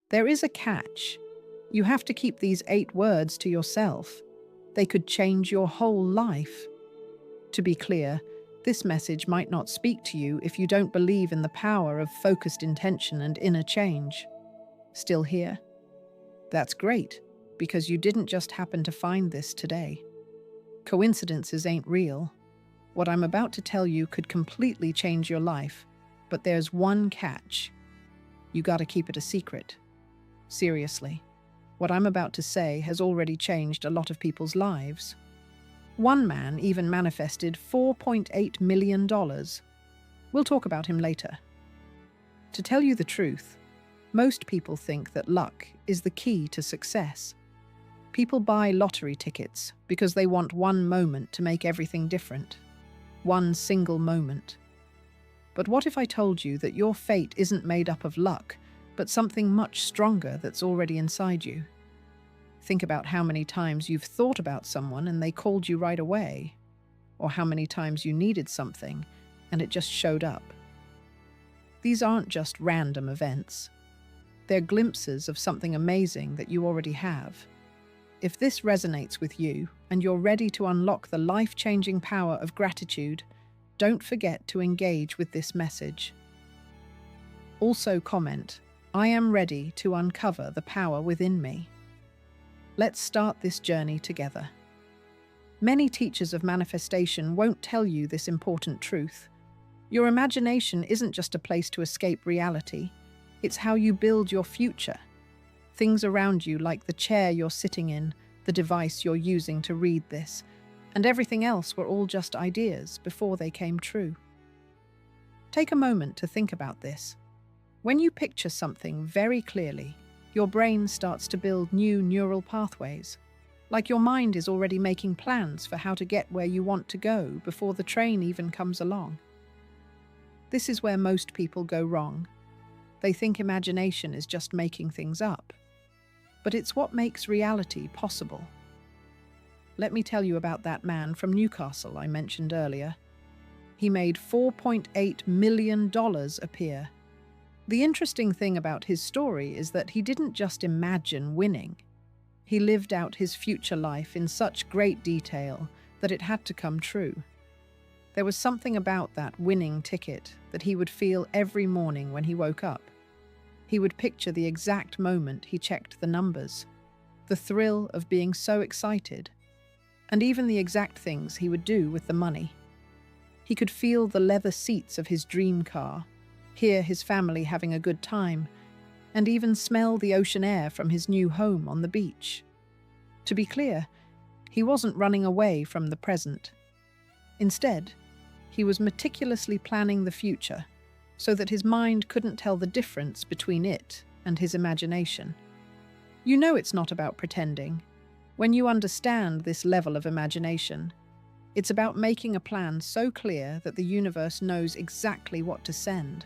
There is a catch. You have to keep these 8 words to yourself. They could change your whole life. To be clear, this message might not speak to you if you don't believe in the power of focused intention and inner change. Still here? That's great, because you didn't just happen to find this today. Coincidences ain't real. What I'm about to tell you could completely change your life, but there's one catch. You gotta keep it a secret. Seriously, what I'm about to say has already changed a lot of people's lives. One man even manifested $4.8 million. We'll talk about him later. To tell you the truth, most people think that luck is the key to success. People buy lottery tickets because they want one moment to make everything different. One single moment. But what if I told you that your fate isn't made up of luck, but something much stronger that's already inside you? Think about how many times you've thought about someone and they called you right away, or how many times you needed something and it just showed up. These aren't just random events. They're glimpses of something amazing that you already have. If this resonates with you and you're ready to unlock the life-changing power of gratitude, don't forget to engage with this message. Also comment, "I am ready to uncover the power within me." Let's start this journey together. Many teachers of manifestation won't tell you this important truth. Your imagination isn't just a place to escape reality. It's how you build your future. Things around you, like the chair you're sitting in, the device you're using to read this, and everything else were all just ideas before they came true. Take a moment to think about this. When you picture something very clearly, your brain starts to build new neural pathways, like your mind is already making plans for how to get where you want to go before the train even comes along. This is where most people go wrong. They think imagination is just making things up. But it's what makes reality possible. Let me tell you about that man from Newcastle I mentioned earlier. He made $4.8 million appear. The interesting thing about his story is that he didn't just imagine winning. He lived out his future life in such great detail that it had to come true. There was something about that winning ticket that he would feel every morning when he woke up. He would picture the exact moment he checked the numbers, the thrill of being so excited, and even the exact things he would do with the money. He could feel the leather seats of his dream car, hear his family having a good time, and even smell the ocean air from his new home on the beach. To be clear, he wasn't running away from the present. Instead, he was meticulously planning the future so that his mind couldn't tell the difference between it and his imagination. You know it's not about pretending. When you understand this level of imagination, it's about making a plan so clear that the universe knows exactly what to send.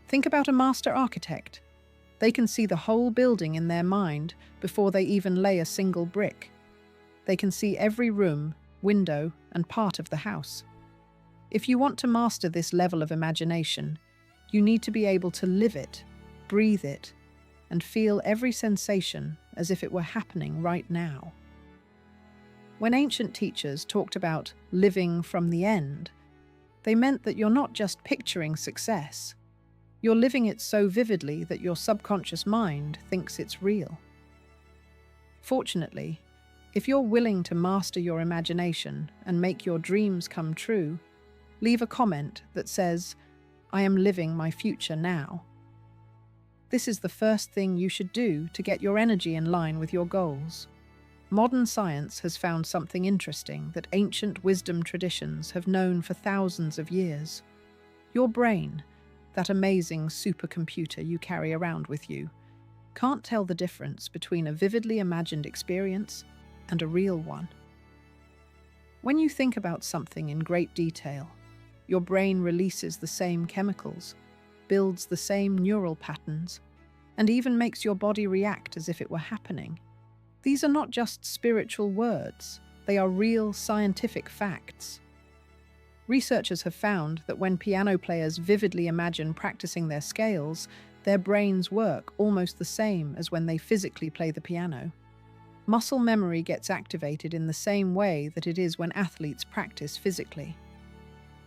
Think about a master architect. They can see the whole building in their mind before they even lay a single brick. They can see every room, window, and part of the house. If you want to master this level of imagination, you need to be able to live it, breathe it, and feel every sensation as if it were happening right now. When ancient teachers talked about living from the end, they meant that you're not just picturing success. You're living it so vividly that your subconscious mind thinks it's real. Fortunately, if you're willing to master your imagination and make your dreams come true, leave a comment that says, "I am living my future now." This is the first thing you should do to get your energy in line with your goals. Modern science has found something interesting that ancient wisdom traditions have known for thousands of years. Your brain, that amazing supercomputer you carry around with you, can't tell the difference between a vividly imagined experience and a real one. When you think about something in great detail, your brain releases the same chemicals, builds the same neural patterns, and even makes your body react as if it were happening. These are not just spiritual words, they are real scientific facts. Researchers have found that when piano players vividly imagine practicing their scales, Their brains work almost the same as when they physically play the piano. Muscle memory gets activated in the same way that it is when athletes practice physically.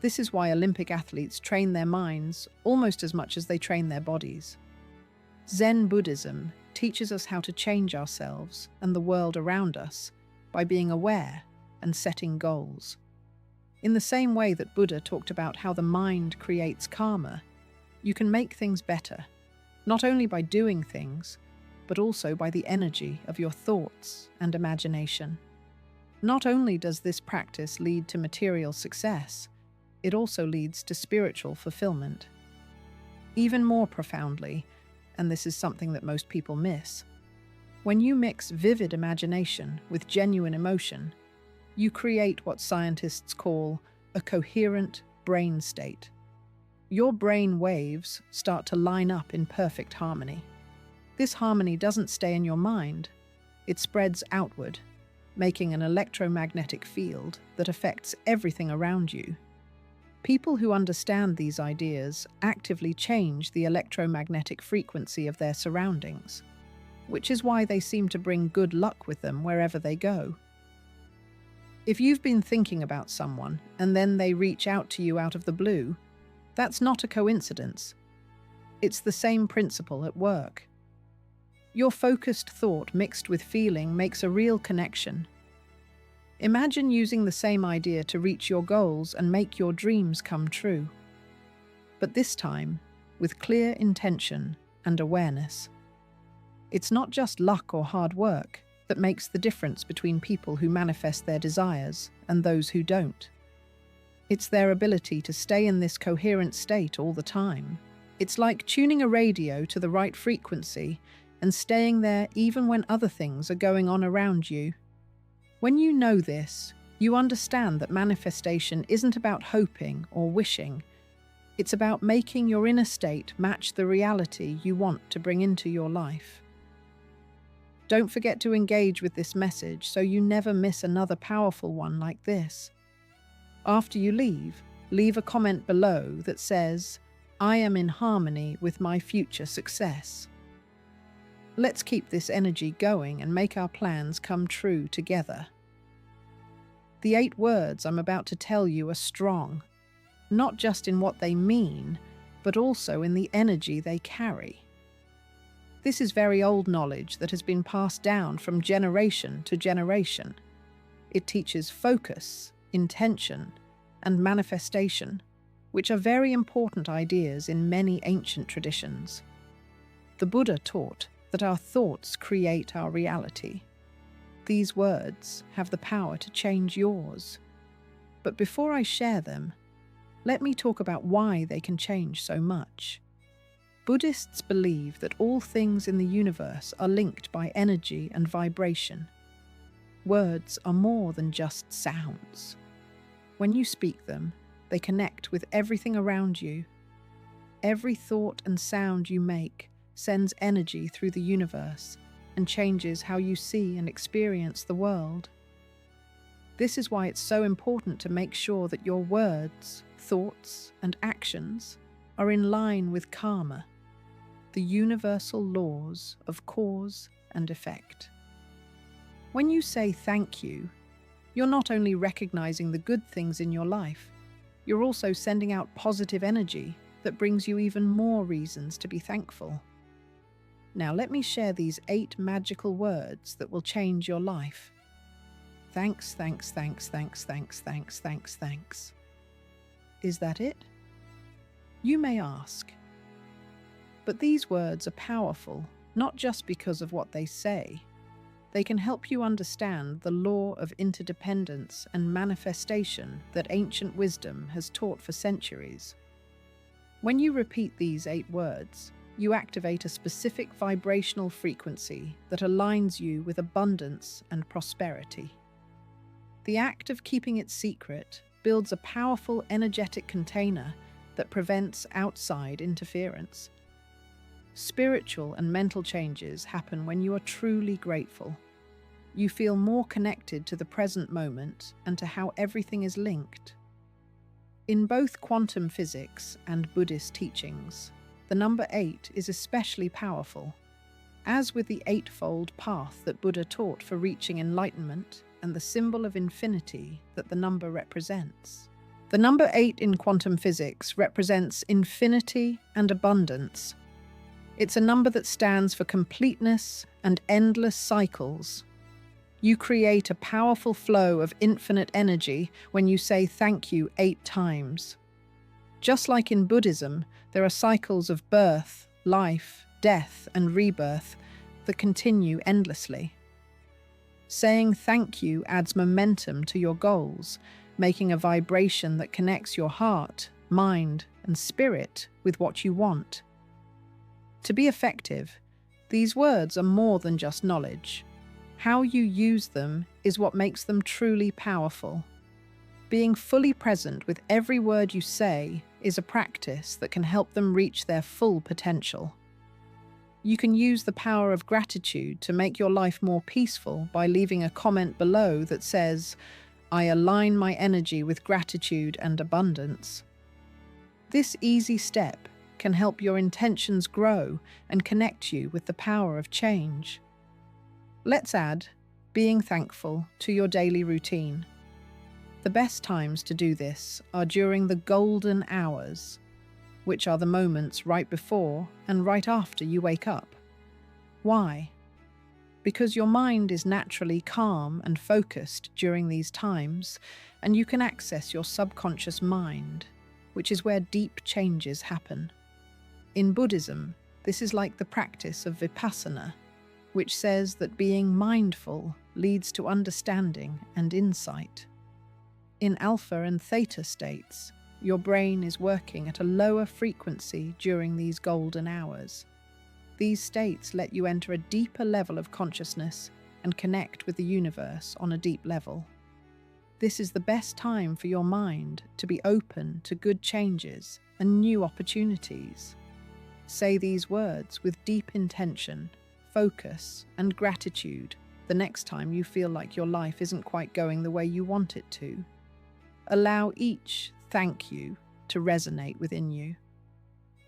This is why Olympic athletes train their minds almost as much as they train their bodies. Zen Buddhism teaches us how to change ourselves and the world around us by being aware and setting goals. In the same way that Buddha talked about how the mind creates karma, you can make things better, not only by doing things, but also by the energy of your thoughts and imagination. Not only does this practice lead to material success, it also leads to spiritual fulfillment. Even more profoundly, and this is something that most people miss, when you mix vivid imagination with genuine emotion, you create what scientists call a coherent brain state. Your brain waves start to line up in perfect harmony. This harmony doesn't stay in your mind, it spreads outward, making an electromagnetic field that affects everything around you. People who understand these ideas actively change the electromagnetic frequency of their surroundings, which is why they seem to bring good luck with them wherever they go. If you've been thinking about someone and then they reach out to you out of the blue, that's not a coincidence. It's the same principle at work. Your focused thought mixed with feeling makes a real connection. Imagine using the same idea to reach your goals and make your dreams come true. But this time, with clear intention and awareness. It's not just luck or hard work that makes the difference between people who manifest their desires and those who don't. It's their ability to stay in this coherent state all the time. It's like tuning a radio to the right frequency and staying there even when other things are going on around you. When you know this, you understand that manifestation isn't about hoping or wishing. It's about making your inner state match the reality you want to bring into your life. Don't forget to engage with this message so you never miss another powerful one like this. After you leave a comment below that says, "I am in harmony with my future success." Let's keep this energy going and make our plans come true together. The 8 words I'm about to tell you are strong, not just in what they mean, but also in the energy they carry. This is very old knowledge that has been passed down from generation to generation. It teaches focus, intention, and manifestation, which are very important ideas in many ancient traditions. The Buddha taught that our thoughts create our reality. These words have the power to change yours. But before I share them, let me talk about why they can change so much. Buddhists believe that all things in the universe are linked by energy and vibration. Words are more than just sounds. When you speak them, they connect with everything around you. Every thought and sound you make sends energy through the universe and changes how you see and experience the world. This is why it's so important to make sure that your words, thoughts, and actions are in line with karma, the universal laws of cause and effect. When you say thank you, you're not only recognizing the good things in your life, you're also sending out positive energy that brings you even more reasons to be thankful. Now let me share these 8 magical words that will change your life. Thanks, thanks, thanks, thanks, thanks, thanks, thanks, thanks. Is that it? You may ask. But these words are powerful, not just because of what they say. They can help you understand the law of interdependence and manifestation that ancient wisdom has taught for centuries. When you repeat these 8 words, you activate a specific vibrational frequency that aligns you with abundance and prosperity. The act of keeping it secret builds a powerful energetic container that prevents outside interference. Spiritual and mental changes happen when you are truly grateful. You feel more connected to the present moment and to how everything is linked. In both quantum physics and Buddhist teachings, the number 8 is especially powerful. As with the eightfold path that Buddha taught for reaching enlightenment and the symbol of infinity that the number represents. The number 8 in quantum physics represents infinity and abundance. It's a number that stands for completeness and endless cycles. You create a powerful flow of infinite energy when you say thank you 8 times. Just like in Buddhism, there are cycles of birth, life, death, and rebirth that continue endlessly. Saying thank you adds momentum to your goals, making a vibration that connects your heart, mind, and spirit with what you want. To be effective, these words are more than just knowledge. How you use them is what makes them truly powerful. Being fully present with every word you say is a practice that can help them reach their full potential. You can use the power of gratitude to make your life more peaceful by leaving a comment below that says, "I align my energy with gratitude and abundance." This easy step can help your intentions grow and connect you with the power of change. Let's add being thankful to your daily routine. The best times to do this are during the golden hours, which are the moments right before and right after you wake up. Why? Because your mind is naturally calm and focused during these times, and you can access your subconscious mind, which is where deep changes happen. In Buddhism, this is like the practice of vipassana, which says that being mindful leads to understanding and insight. In alpha and theta states, your brain is working at a lower frequency during these golden hours. These states let you enter a deeper level of consciousness and connect with the universe on a deep level. This is the best time for your mind to be open to good changes and new opportunities. Say these words with deep intention, focus, and gratitude the next time you feel like your life isn't quite going the way you want it to. Allow each thank you to resonate within you.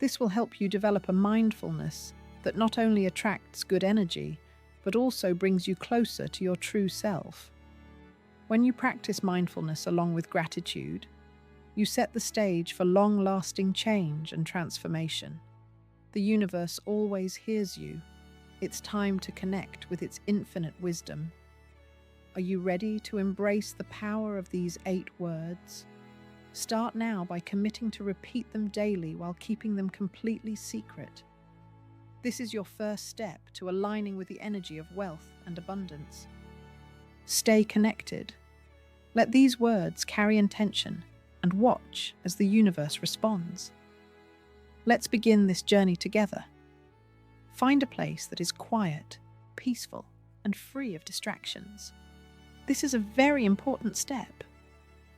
This will help you develop a mindfulness that not only attracts good energy, but also brings you closer to your true self. When you practice mindfulness along with gratitude, you set the stage for long-lasting change and transformation. The universe always hears you. It's time to connect with its infinite wisdom. Are you ready to embrace the power of these 8 words? Start now by committing to repeat them daily while keeping them completely secret. This is your first step to aligning with the energy of wealth and abundance. Stay connected. Let these words carry intention and watch as the universe responds. Let's begin this journey together. Find a place that is quiet, peaceful, and free of distractions. This is a very important step,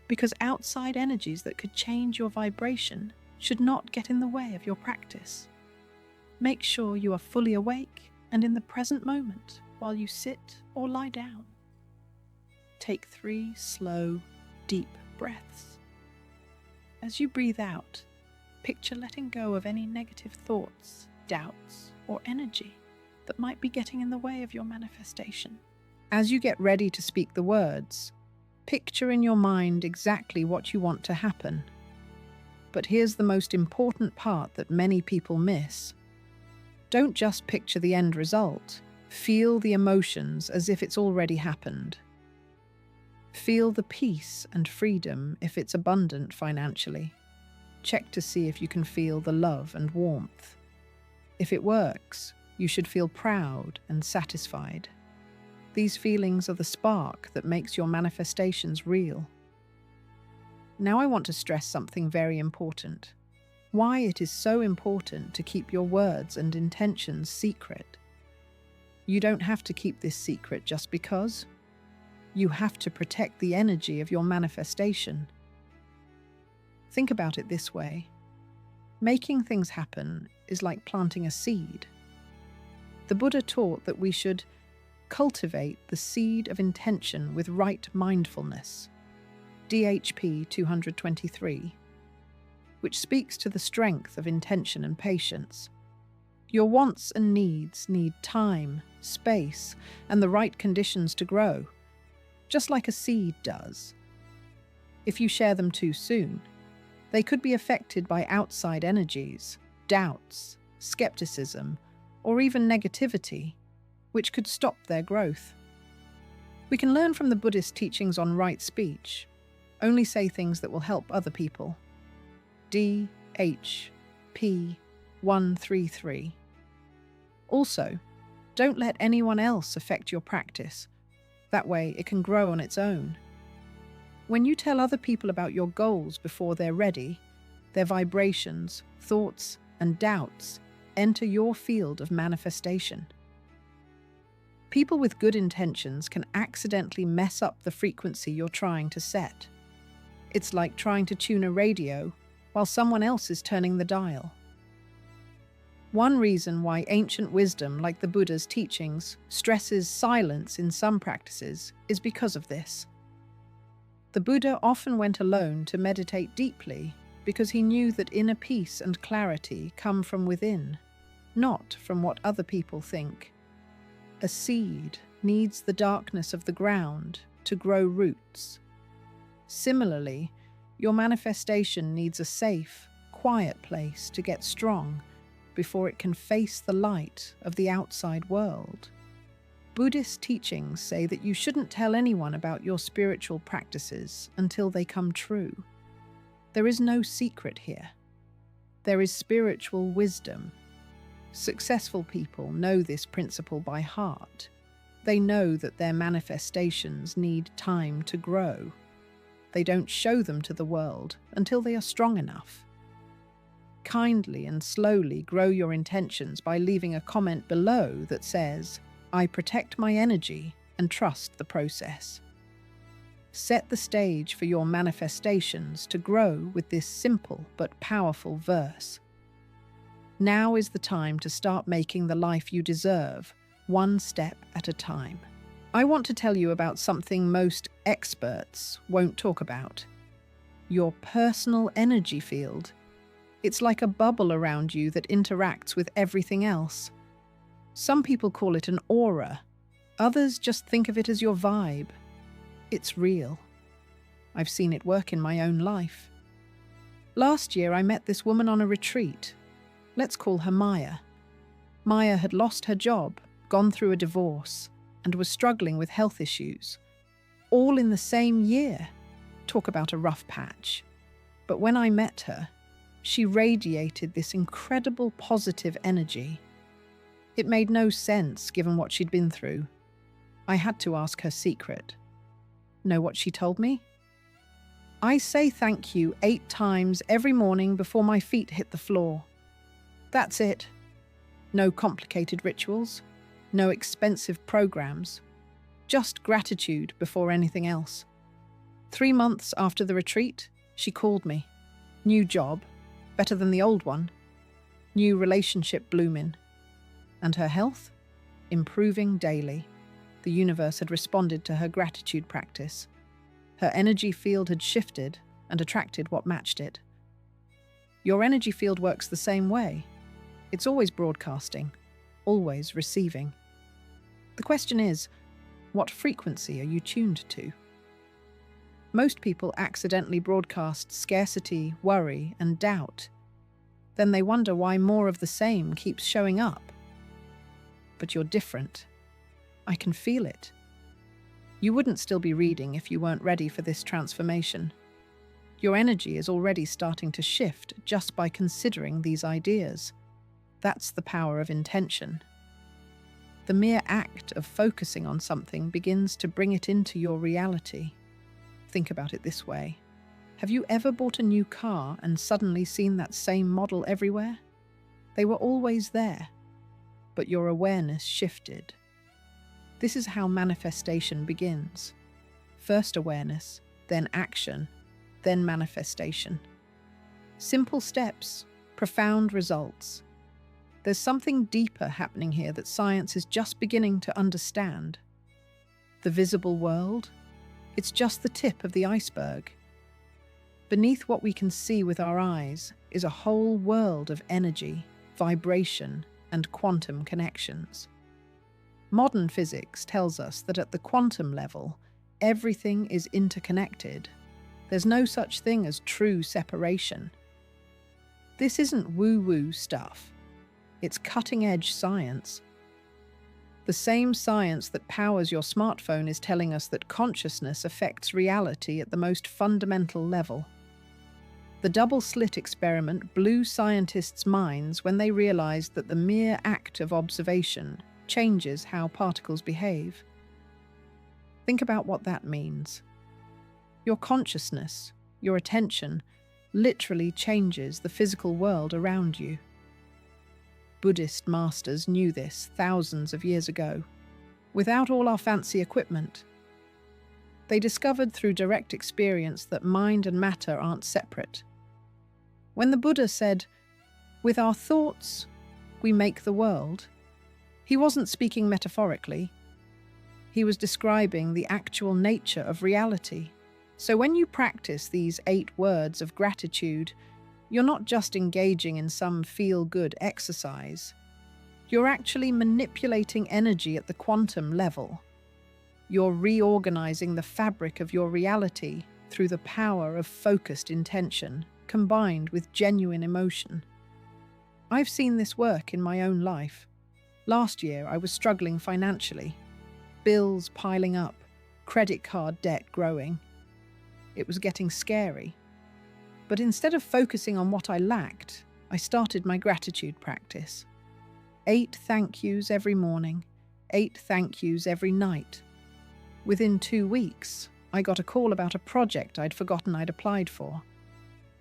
because outside energies that could change your vibration should not get in the way of your practice. Make sure you are fully awake and in the present moment while you sit or lie down. Take 3 slow, deep breaths. As you breathe out, picture letting go of any negative thoughts, doubts, or energy that might be getting in the way of your manifestation. As you get ready to speak the words, picture in your mind exactly what you want to happen. But here's the most important part that many people miss. Don't just picture the end result. Feel the emotions as if it's already happened. Feel the peace and freedom if it's abundant financially. Check to see if you can feel the love and warmth. If it works, you should feel proud and satisfied. These feelings are the spark that makes your manifestations real. Now I want to stress something very important. Why it is so important to keep your words and intentions secret. You don't have to keep this secret just because. You have to protect the energy of your manifestation. Think about it this way. Making things happen is like planting a seed. The Buddha taught that we should cultivate the seed of intention with right mindfulness. DHP 223. which speaks to the strength of intention and patience. Your wants and needs need time, space, and the right conditions to grow, just like a seed does. If you share them too soon, they could be affected by outside energies, doubts, skepticism, or even negativity, which could stop their growth. We can learn from the Buddhist teachings on right speech. Only say things that will help other people. DHP 133. Also, don't let anyone else affect your practice. That way it can grow on its own. When you tell other people about your goals before they're ready, their vibrations, thoughts, and doubts enter your field of manifestation. People with good intentions can accidentally mess up the frequency you're trying to set. It's like trying to tune a radio while someone else is turning the dial. One reason why ancient wisdom, like the Buddha's teachings, stresses silence in some practices is because of this. The Buddha often went alone to meditate deeply because he knew that inner peace and clarity come from within, not from what other people think. A seed needs the darkness of the ground to grow roots. Similarly, your manifestation needs a safe, quiet place to get strong before it can face the light of the outside world. Buddhist teachings say that you shouldn't tell anyone about your spiritual practices until they come true. There is no secret here. There is spiritual wisdom. Successful people know this principle by heart. They know that their manifestations need time to grow. They don't show them to the world until they are strong enough. Kindly and slowly grow your intentions by leaving a comment below that says, "I protect my energy and trust the process." Set the stage for your manifestations to grow with this simple but powerful verse. Now is the time to start making the life you deserve, one step at a time. I want to tell you about something most experts won't talk about. Your personal energy field. It's like a bubble around you that interacts with everything else. Some people call it an aura. Others just think of it as your vibe. It's real. I've seen it work in my own life. Last year, I met this woman on a retreat. Let's call her Maya. Maya had lost her job, gone through a divorce, and was struggling with health issues. All in the same year. Talk about a rough patch. But when I met her, she radiated this incredible positive energy. It made no sense given what she'd been through. I had to ask her secret. Know what she told me? I say thank you 8 times every morning before my feet hit the floor. That's it. No complicated rituals, no expensive programs, just gratitude before anything else. 3 months after the retreat, she called me. New job, better than the old one. New relationship blooming. And her health? Improving daily. The universe had responded to her gratitude practice. Her energy field had shifted and attracted what matched it. Your energy field works the same way. It's always broadcasting, always receiving. The question is, what frequency are you tuned to? Most people accidentally broadcast scarcity, worry, and doubt. Then they wonder why more of the same keeps showing up. But you're different. I can feel it. You wouldn't still be reading if you weren't ready for this transformation. Your energy is already starting to shift just by considering these ideas. That's the power of intention. The mere act of focusing on something begins to bring it into your reality. Think about it this way. Have you ever bought a new car and suddenly seen that same model everywhere? They were always there, but your awareness shifted. This is how manifestation begins. First awareness, then action, then manifestation. Simple steps, profound results. There's something deeper happening here that science is just beginning to understand. The visible world, it's just the tip of the iceberg. Beneath what we can see with our eyes is a whole world of energy, vibration, and quantum connections. Modern physics tells us that at the quantum level, everything is interconnected. There's no such thing as true separation. This isn't woo-woo stuff. It's cutting-edge science. The same science that powers your smartphone is telling us that consciousness affects reality at the most fundamental level. The double-slit experiment blew scientists' minds when they realized that the mere act of observation changes how particles behave. Think about what that means. Your consciousness, your attention, literally changes the physical world around you. Buddhist masters knew this thousands of years ago, without all our fancy equipment. They discovered through direct experience that mind and matter aren't separate. When the Buddha said, "With our thoughts, we make the world," he wasn't speaking metaphorically. He was describing the actual nature of reality. So when you practice these 8 words of gratitude, you're not just engaging in some feel-good exercise. You're actually manipulating energy at the quantum level. You're reorganizing the fabric of your reality through the power of focused intention, combined with genuine emotion. I've seen this work in my own life. Last year, I was struggling financially. Bills piling up, credit card debt growing. It was getting scary. But instead of focusing on what I lacked, I started my gratitude practice. 8 thank yous every morning, 8 thank yous every night. Within 2 weeks, I got a call about a project I'd forgotten I'd applied for.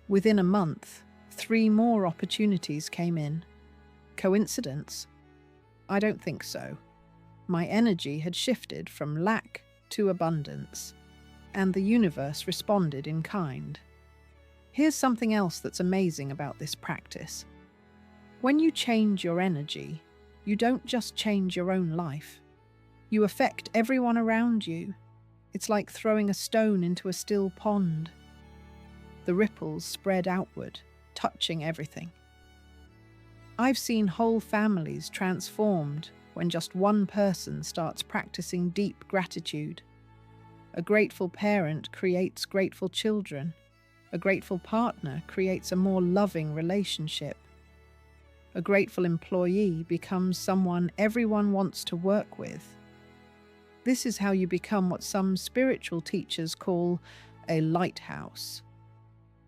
Within a month, 3 more opportunities came in. Coincidence? I don't think so. My energy had shifted from lack to abundance, and the universe responded in kind. Here's something else that's amazing about this practice. When you change your energy, you don't just change your own life. You affect everyone around you. It's like throwing a stone into a still pond. The ripples spread outward, touching everything. I've seen whole families transformed when just one person starts practicing deep gratitude. A grateful parent creates grateful children. A grateful partner creates a more loving relationship. A grateful employee becomes someone everyone wants to work with. This is how you become what some spiritual teachers call a lighthouse.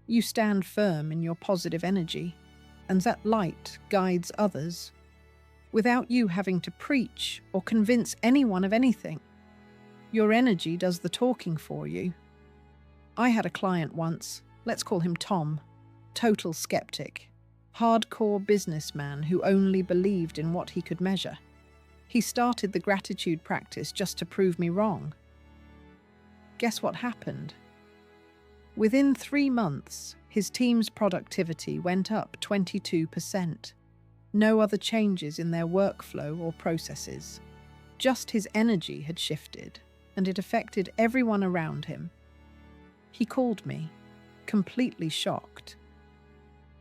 You stand firm in your positive energy, and that light guides others, without you having to preach or convince anyone of anything. Your energy does the talking for you. I had a client once, let's call him Tom, total skeptic, hardcore businessman who only believed in what he could measure. He started the gratitude practice just to prove me wrong. Guess what happened? Within 3 months, his team's productivity went up 22%. No other changes in their workflow or processes. Just his energy had shifted, and it affected everyone around him. He called me, completely shocked.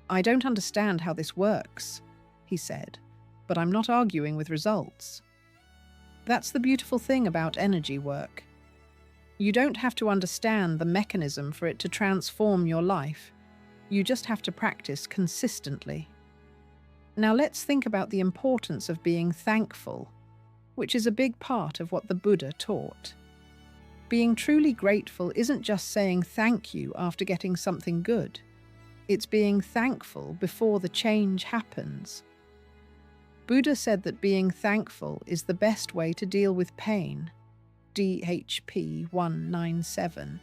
"I don't understand how this works," he said, "but I'm not arguing with results." That's the beautiful thing about energy work. You don't have to understand the mechanism for it to transform your life. You just have to practice consistently. Now let's think about the importance of being thankful, which is a big part of what the Buddha taught. Being truly grateful isn't just saying thank you after getting something good. It's being thankful before the change happens. Buddha said that being thankful is the best way to deal with pain. DHP 197.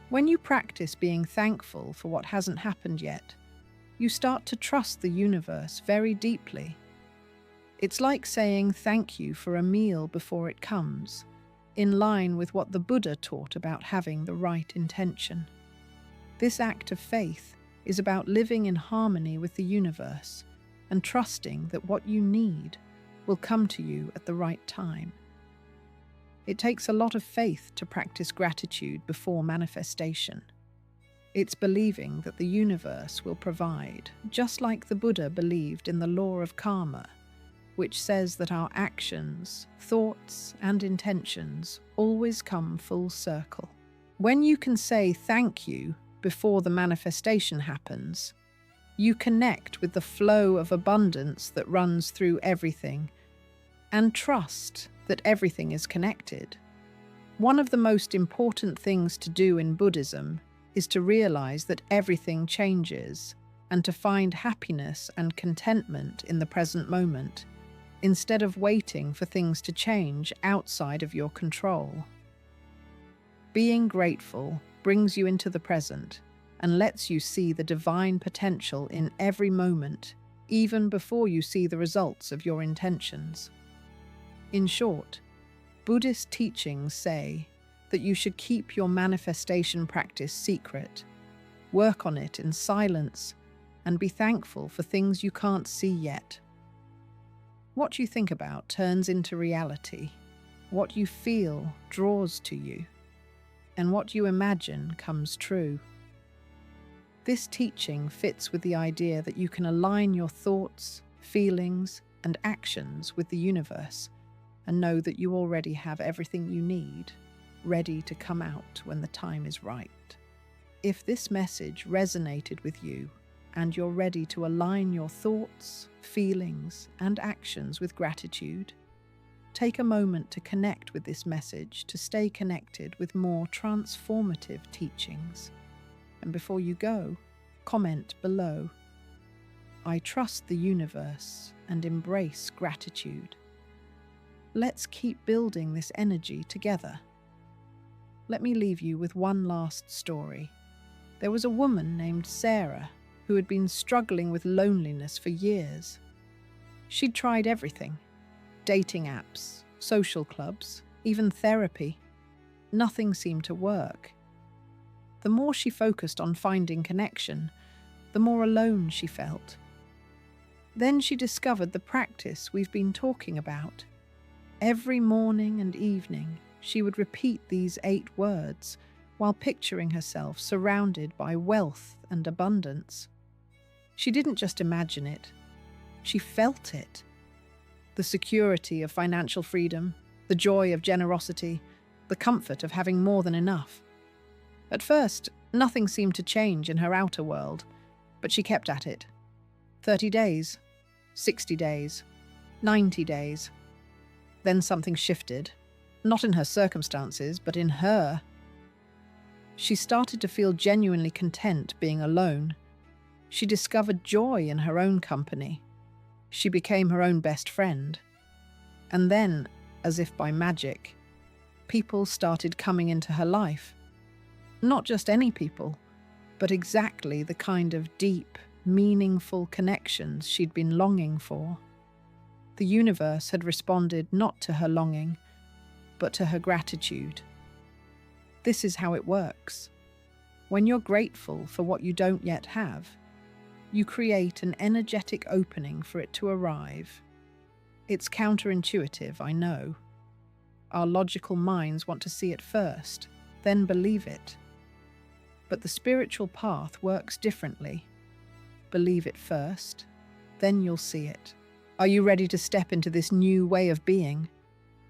When you practice being thankful for what hasn't happened yet, you start to trust the universe very deeply. It's like saying thank you for a meal before it comes, in line with what the Buddha taught about having the right intention. This act of faith is about living in harmony with the universe and trusting that what you need will come to you at the right time. It takes a lot of faith to practice gratitude before manifestation. It's believing that the universe will provide, just like the Buddha believed in the law of karma, which says that our actions, thoughts, and intentions always come full circle. When you can say thank you before the manifestation happens, you connect with the flow of abundance that runs through everything and trust that everything is connected. One of the most important things to do in Buddhism is to realize that everything changes and to find happiness and contentment in the present moment, instead of waiting for things to change outside of your control. Being grateful brings you into the present and lets you see the divine potential in every moment, even before you see the results of your intentions. In short, Buddhist teachings say that you should keep your manifestation practice secret, work on it in silence, and be thankful for things you can't see yet. What you think about turns into reality. What you feel draws to you, and what you imagine comes true. This teaching fits with the idea that you can align your thoughts, feelings, and actions with the universe and know that you already have everything you need, ready to come out when the time is right. If this message resonated with you and you're ready to align your thoughts, feelings, and actions with gratitude, take a moment to connect with this message to stay connected with more transformative teachings. And before you go, comment below, "I trust the universe and embrace gratitude." Let's keep building this energy together. Let me leave you with one last story. There was a woman named Sarah who had been struggling with loneliness for years. She'd tried everything: dating apps, social clubs, even therapy. Nothing seemed to work. The more she focused on finding connection, the more alone she felt. Then she discovered the practice we've been talking about. Every morning and evening, she would repeat these 8 words while picturing herself surrounded by wealth and abundance. She didn't just imagine it, she felt it. The security of financial freedom, the joy of generosity, the comfort of having more than enough. At first, nothing seemed to change in her outer world, but she kept at it. 30 days, 60 days, 90 days. Then something shifted, not in her circumstances, but in her. She started to feel genuinely content being alone. She discovered joy in her own company. She became her own best friend. And then, as if by magic, people started coming into her life. Not just any people, but exactly the kind of deep, meaningful connections she'd been longing for. The universe had responded not to her longing, but to her gratitude. This is how it works. When you're grateful for what you don't yet have, you create an energetic opening for it to arrive. It's counterintuitive, I know. Our logical minds want to see it first, then believe it. But the spiritual path works differently. Believe it first, then you'll see it. Are you ready to step into this new way of being?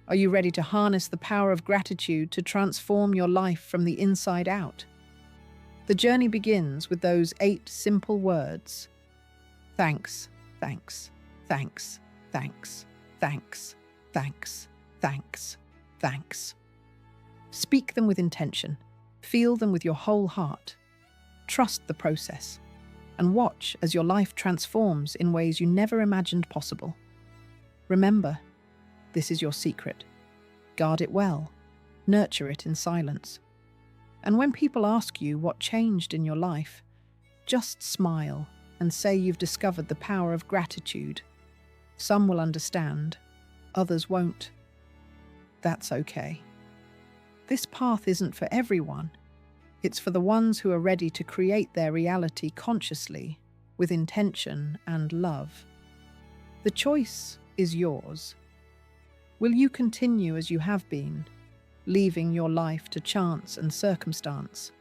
Are you ready to harness the power of gratitude to transform your life from the inside out? The journey begins with those 8 simple words. Thanks, thanks, thanks, thanks, thanks, thanks, thanks, thanks. Speak them with intention. Feel them with your whole heart. Trust the process. And watch as your life transforms in ways you never imagined possible. Remember, this is your secret. Guard it well. Nurture it in silence. And when people ask you what changed in your life, just smile and say you've discovered the power of gratitude. Some will understand, others won't. That's okay. This path isn't for everyone. It's for the ones who are ready to create their reality consciously, with intention and love. The choice is yours. Will you continue as you have been, leaving your life to chance and circumstance?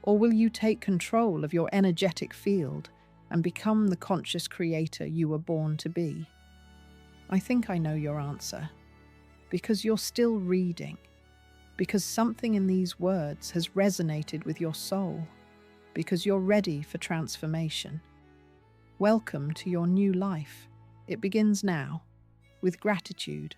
Or will you take control of your energetic field and become the conscious creator you were born to be? I think I know your answer. Because you're still reading. Because something in these words has resonated with your soul. Because you're ready for transformation. Welcome to your new life. It begins now, with gratitude,